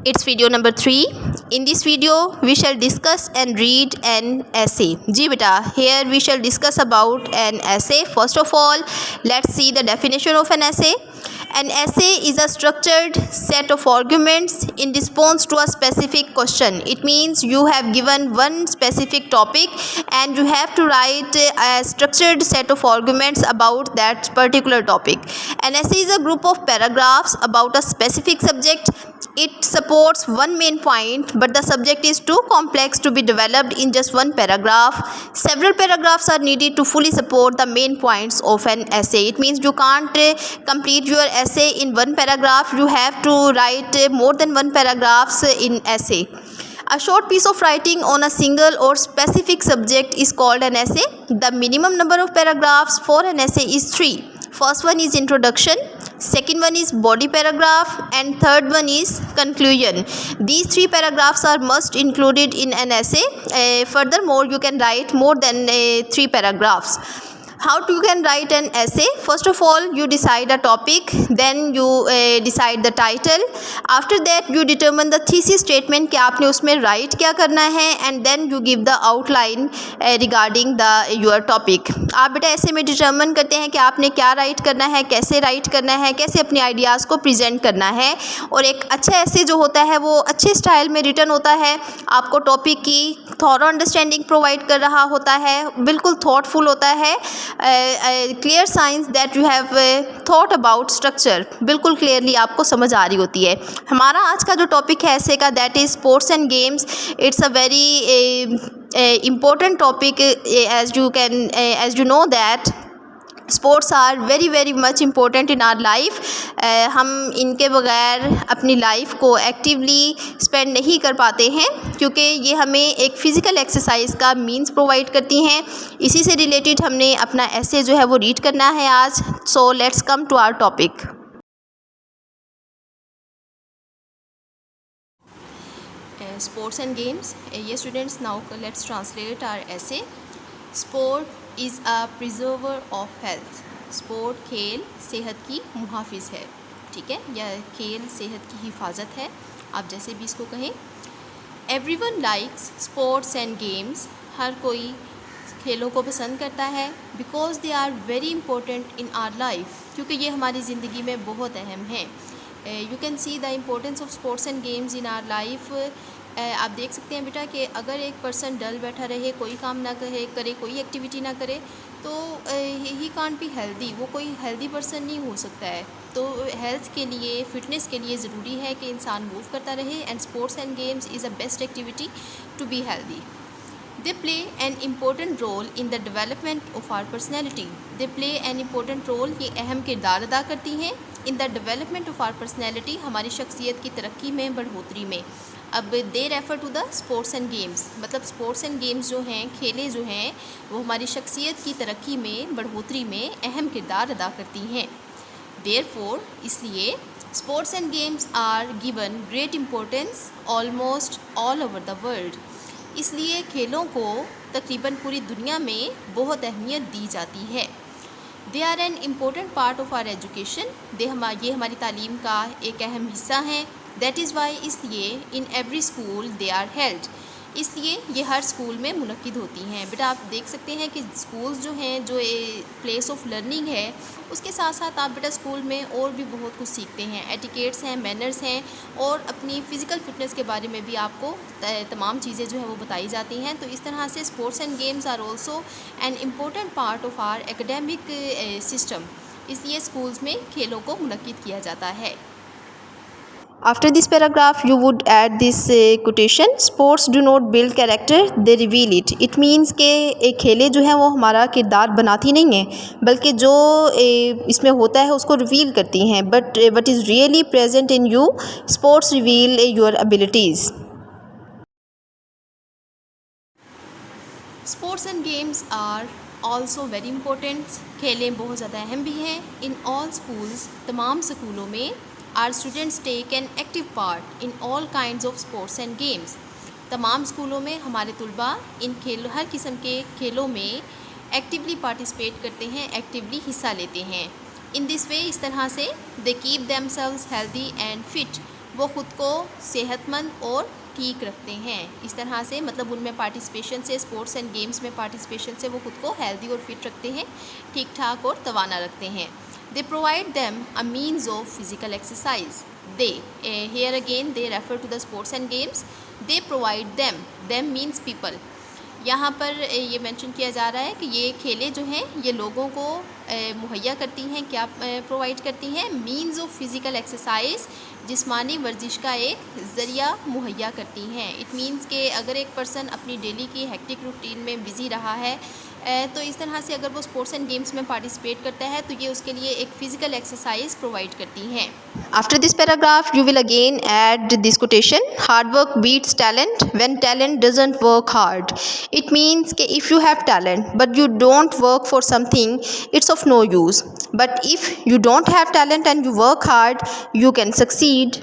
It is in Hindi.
It's video number 3. In this video, we shall discuss and read an essay. जी बेटा, here we shall discuss about an essay. First of all, let's see the definition of an essay. An essay is a structured set of arguments in response to a specific question. It means you have given one specific topic and you have to write a structured set of arguments about that particular topic. An essay is a group of paragraphs about a specific subject. It supports one main point, but the subject is too complex to be developed in just one paragraph. Several paragraphs are needed to fully support the main points of an essay. It means you can't complete your essay in one paragraph. You have to write more than one paragraphs in essay. A short piece of writing on a single or specific subject is called an essay. The minimum number of paragraphs for an essay is 3. First one is introduction, second one is body paragraph, and third one is conclusion. These 3 paragraphs are must included in an essay. Furthermore, you can write more than 3 paragraphs. How you can write an essay? First of all, you decide a topic, then you decide the title. After that, you determine the thesis statement कि आपने उसमें write क्या करना है, and then you give the outline regarding your topic. आप बेटा ऐसे में determine करते हैं कि आपने क्या write करना है, कैसे write करना है, कैसे अपने ideas को present करना है. और एक अच्छा essay जो होता है वो अच्छे style में written होता है, आपको topic की thorough understanding provide कर रहा होता है, बिल्कुल thoughtful होता है. Clear signs that you have thought about structure, बिल्कुल क्लियरली आपको समझ आ रही होती है. हमारा आज का जो टॉपिक है ऐसे का that is sports and games. It's a very important topic as you know that sports are very very much important in our life. हम इनके बगैर अपनी लाइफ को एक्टिवली स्पेंड नहीं कर पाते हैं क्योंकि ये हमें एक फ़िज़िकल एक्सरसाइज का मींस प्रोवाइड करती हैं. इसी से रिलेटेड हमने अपना ऐसे जो है वो रीड करना है आज. So let's come to our topic. Sports and games. ये students, now let's translate our essay. Sport is a preserver of health. Sport खेल सेहत की मुहाफिज है. ठीक है, यह खेल सेहत की हिफाजत है, आप जैसे भी इसको कहें. Everyone likes sports and games. हर कोई खेलों को पसंद करता है. Because they are very important in our life. क्योंकि ये हमारी ज़िंदगी में बहुत अहम है. You can see the importance of sports and games in our life. आप देख सकते हैं बेटा कि अगर एक पर्सन डल बैठा रहे, कोई काम ना करे, कोई एक्टिविटी ना करे, तो ही कांट बी हेल्दी. वो कोई हेल्दी पर्सन नहीं हो सकता है. तो हेल्थ के लिए, फिटनेस के लिए ज़रूरी है कि इंसान मूव करता रहे. And sports and games is a best activity to be healthy. They play an important role in the development of our personality. They play an important role. ये अहम किरदार अदा करती हैं in the development of our personality. हमारी शख्सियत की तरक्की में, बढ़ोतरी में. अब they refer to the sports and games. मतलब स्पोर्ट्स एंड गेम्स जो हैं, खेलें जो हैं, वो हमारी शख्सियत की तरक्की में, बढ़ोतरी में अहम किरदार अदा करती हैं. Therefore, इसलिए sports and games are given great importance almost all over the world. इसलिए खेलों को तकरीबन पूरी दुनिया में बहुत अहमियत दी जाती है. They are an important part of our education. ये हमारी तालीम का एक अहम हिस्सा हैं. दैट इज़ वाई, इसलिए in every school they are held. इसलिए ये हर स्कूल में मुनक्किद होती हैं. बेटा आप देख सकते हैं कि स्कूल्स जो हैं, जो प्लेस ऑफ लर्निंग है, उसके साथ साथ आप बेटा स्कूल में और भी बहुत कुछ सीखते हैं. एटिकेट्स हैं, मैनर्स हैं, और अपनी फ़िज़िकल फिटनेस के बारे में भी आपको तमाम चीज़ें जो है वो बताई जाती हैं. तो इस तरह से sports and games are also an important part of our academic system. इसलिए स्कूल्स में खेलों को मुनक्किद किया जाता है. After this paragraph, you would add this quotation. Sports do not build character, they reveal it. It means कि खेलें जो हैं वो हमारा किरदार बनाती नहीं हैं, बल्कि जो इसमें होता है उसको रिवील करती हैं. But what is really present in you, sports reveal your abilities. Sports and games are also very important. खेलें बहुत ज़्यादा अहम भी हैं. In all schools, तमाम स्कूलों में our students take an active part in all kinds of sports and games. तमाम स्कूलों में हमारे तुलबा इन खेलों, हर किस्म के खेलों में एक्टिवली पार्टिसिपेट करते हैं, एक्टिवली हिस्सा लेते हैं. इन दिस वे, इस तरह से they keep themselves healthy and fit. वो ख़ुद को सेहतमंद और ठीक रखते हैं। इस तरह से मतलब उनमें पार्टिसिपेशन से, स्पोर्ट्स एंड गेम्स में पार्टिसिपेशन से वो ख़ुद को हेल्दी और फिट रखते हैं, ठीक ठाक और तवाना रखते हैं। They provide them a means of physical exercise. They here again they refer to the sports and games. They provide them means people. यहाँ पर ये मेंशन किया जा रहा है कि ये खेलें जो हैं ये लोगों को मुहैया करती हैं, क्या प्रोवाइड करती हैं, मीन्स ऑफ फिज़िकल एक्सरसाइज, जिस्मानी वर्जिश का एक ज़रिया मुहैया करती हैं। इट मीन्स कि अगर एक पर्सन अपनी डेली की हेक्टिक रूटीन में बिज़ी रहा है तो इस तरह से अगर वो स्पोर्ट्स एंड गेम्स में पार्टिसिपेट करता है तो ये उसके लिए एक फ़िज़िकल एक्सरसाइज प्रोवाइड करती हैं। After this paragraph you will again add this quotation, hard work beats talent when talent doesn't work hard. It means कि if you have talent but you don't work for something it's of no use, but if you don't have talent and you work hard, you can succeed.